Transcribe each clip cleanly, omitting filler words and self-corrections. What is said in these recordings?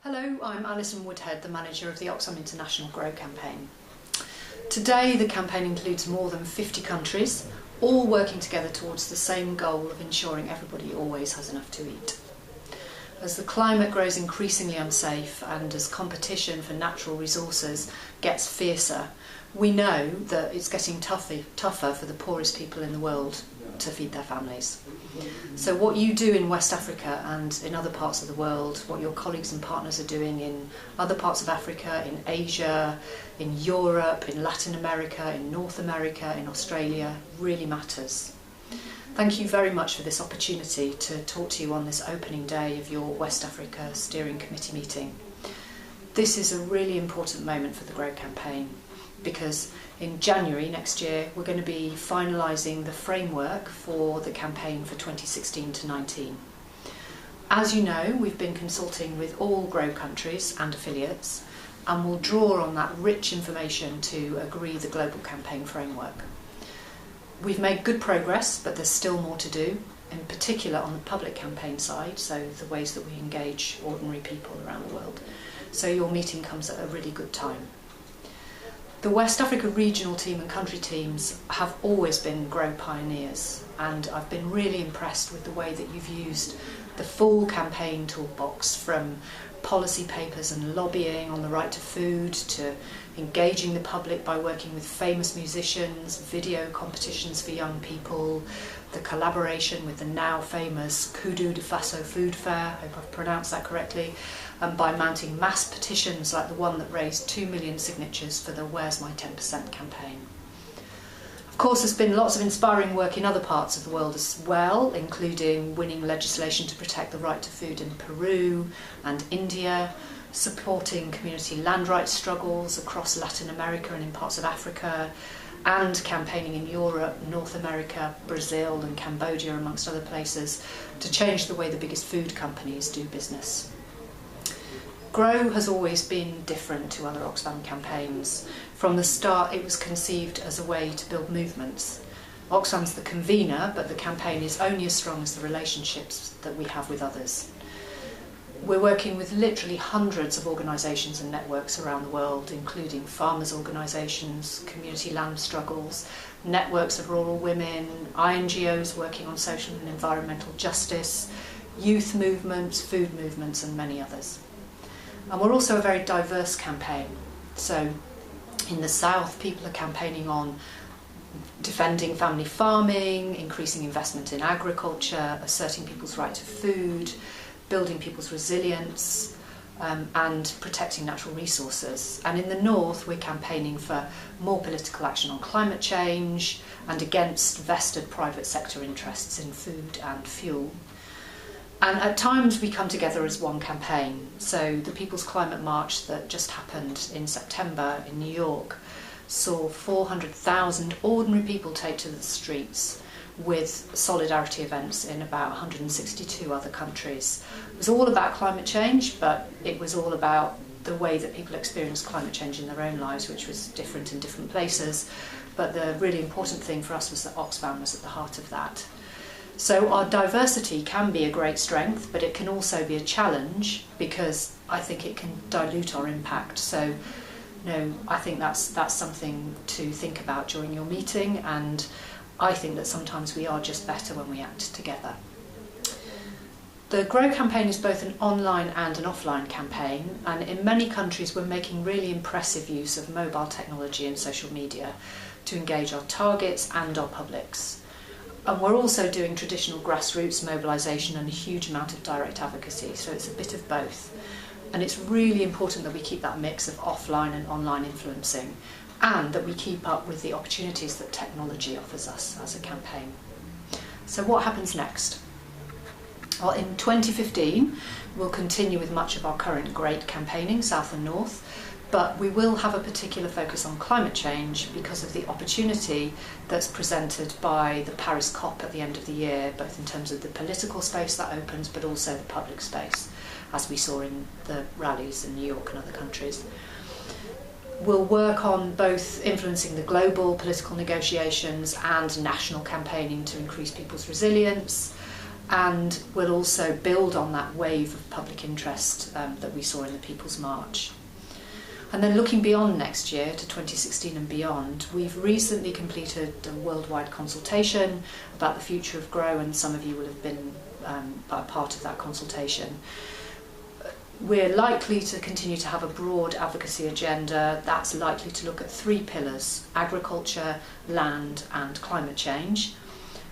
Hello, I'm Alison Woodhead, the manager of the Oxfam International Grow campaign. Today the campaign includes more than 50 countries, all working together towards the same goal of ensuring everybody always has enough to eat. As the climate grows increasingly unsafe and as competition for natural resources gets fiercer, we know that it's getting tougher for the poorest people in the world to feed their families. So what you do in West Africa and in other parts of the world, what your colleagues and partners are doing in other parts of Africa, in Asia, in Europe, in Latin America, in North America, in Australia, really matters. Thank you very much for this opportunity to talk to you on this opening day of your West Africa Steering Committee meeting. This is a really important moment for the Grow campaign because in January next year we're going to be finalising the framework for the campaign for 2016 to 19. As you know, we've been consulting with all Grow countries and affiliates and we'll draw on that rich information to agree the global campaign framework. We've made good progress, but there's still more to do, in particular on the public campaign side, so the ways that we engage ordinary people around the world. So your meeting comes at a really good time. The West Africa regional team and country teams have always been Grow pioneers, and I've been really impressed with the way that you've used the full campaign toolbox, from policy papers and lobbying on the right to food, to engaging the public by working with famous musicians, video competitions for young people, the collaboration with the now famous Kudu de Faso Food Fair, I hope I've pronounced that correctly, and by mounting mass petitions like the one that raised 2 million signatures for the Where's My 10% campaign. Of course, there's been lots of inspiring work in other parts of the world as well, including winning legislation to protect the right to food in Peru and India, supporting community land rights struggles across Latin America and in parts of Africa, and campaigning in Europe, North America, Brazil and Cambodia, amongst other places, to change the way the biggest food companies do business. Grow has always been different to other Oxfam campaigns. From the start, it was conceived as a way to build movements. Oxfam's the convener, but the campaign is only as strong as the relationships that we have with others. We're working with literally hundreds of organisations and networks around the world, including farmers' organisations, community land struggles, networks of rural women, INGOs working on social and environmental justice, youth movements, food movements and many others. And we're also a very diverse campaign. So in the south, people are campaigning on defending family farming, increasing investment in agriculture, asserting people's right to food, building people's resilience, and protecting natural resources. And in the north, we're campaigning for more political action on climate change and against vested private sector interests in food and fuel. And at times we come together as one campaign. So the People's Climate March that just happened in September in New York saw 400,000 ordinary people take to the streets with solidarity events in about 162 other countries. It was all about climate change, but it was all about the way that people experience climate change in their own lives, which was different in different places. But the really important thing for us was that Oxfam was at the heart of that. So our diversity can be a great strength, but it can also be a challenge because I think it can dilute our impact. So, I think that's something to think about during your meeting, and I think that sometimes we are just better when we act together. The Grow campaign is both an online and an offline campaign, and in many countries we're making really impressive use of mobile technology and social media to engage our targets and our publics. And we're also doing traditional grassroots mobilisation and a huge amount of direct advocacy, so it's a bit of both. And it's really important that we keep that mix of offline and online influencing, and that we keep up with the opportunities that technology offers us as a campaign. So what happens next? Well, in 2015, we'll continue with much of our current great campaigning, south and north, but we will have a particular focus on climate change because of the opportunity that's presented by the Paris COP at the end of the year, both in terms of the political space that opens, but also the public space, as we saw in the rallies in New York and other countries. We'll work on both influencing the global political negotiations and national campaigning to increase people's resilience, and we'll also build on that wave of public interest that we saw in the People's March. And then looking beyond next year to 2016 and beyond, we've recently completed a worldwide consultation about the future of Grow, and some of you will have been part of that consultation. We're likely to continue to have a broad advocacy agenda that's likely to look at 3 pillars: agriculture, land and climate change.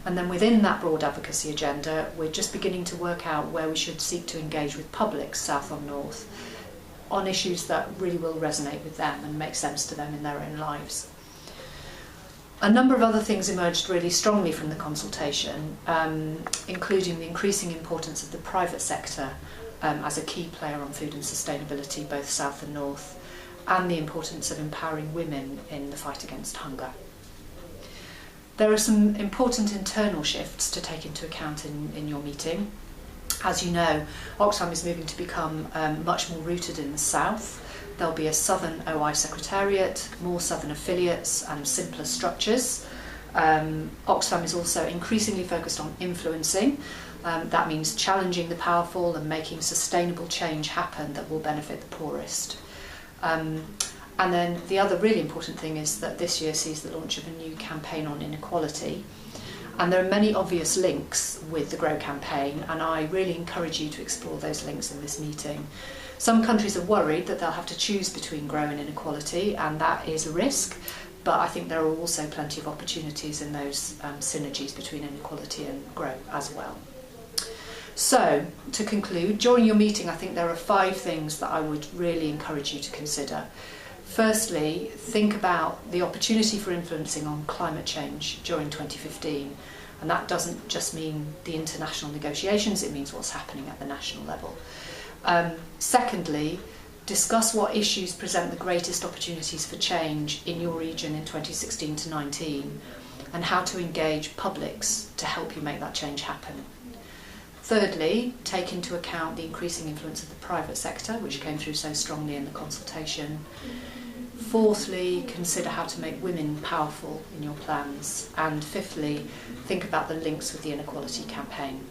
And then within that broad advocacy agenda, we're just beginning to work out where we should seek to engage with public, south or north, on issues that really will resonate with them and make sense to them in their own lives. A number of other things emerged really strongly from the consultation, including the increasing importance of the private sector as a key player on food and sustainability, both south and north, and the importance of empowering women in the fight against hunger. There are some important internal shifts to take into account in your meeting. As you know, Oxfam is moving to become much more rooted in the south. There'll be a Southern OI Secretariat, more Southern affiliates and simpler structures. Oxfam is also increasingly focused on influencing. That means challenging the powerful and making sustainable change happen that will benefit the poorest. And then the other really important thing is that this year sees the launch of a new campaign on inequality. And there are many obvious links with the Grow campaign, and I really encourage you to explore those links in this meeting. Some countries are worried that they'll have to choose between Grow and inequality, and that is a risk, but I think there are also plenty of opportunities in those synergies between inequality and Grow as well. So, to conclude, during your meeting I think there are 5 things that I would really encourage you to consider. Firstly, think about the opportunity for influencing on climate change during 2015, and that doesn't just mean the international negotiations, it means what's happening at the national level. Secondly, discuss what issues present the greatest opportunities for change in your region in 2016 to 19, and how to engage publics to help you make that change happen. Thirdly, take into account the increasing influence of the private sector, which came through so strongly in the consultation. Fourthly, consider how to make women powerful in your plans. And fifthly, think about the links with the inequality campaign.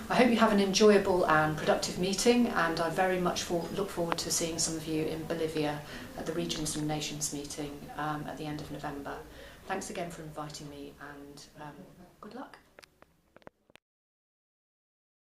I hope you have an enjoyable and productive meeting, and I very much look forward to seeing some of you in Bolivia at the Regions and Nations meeting at the end of November. Thanks again for inviting me, and good luck.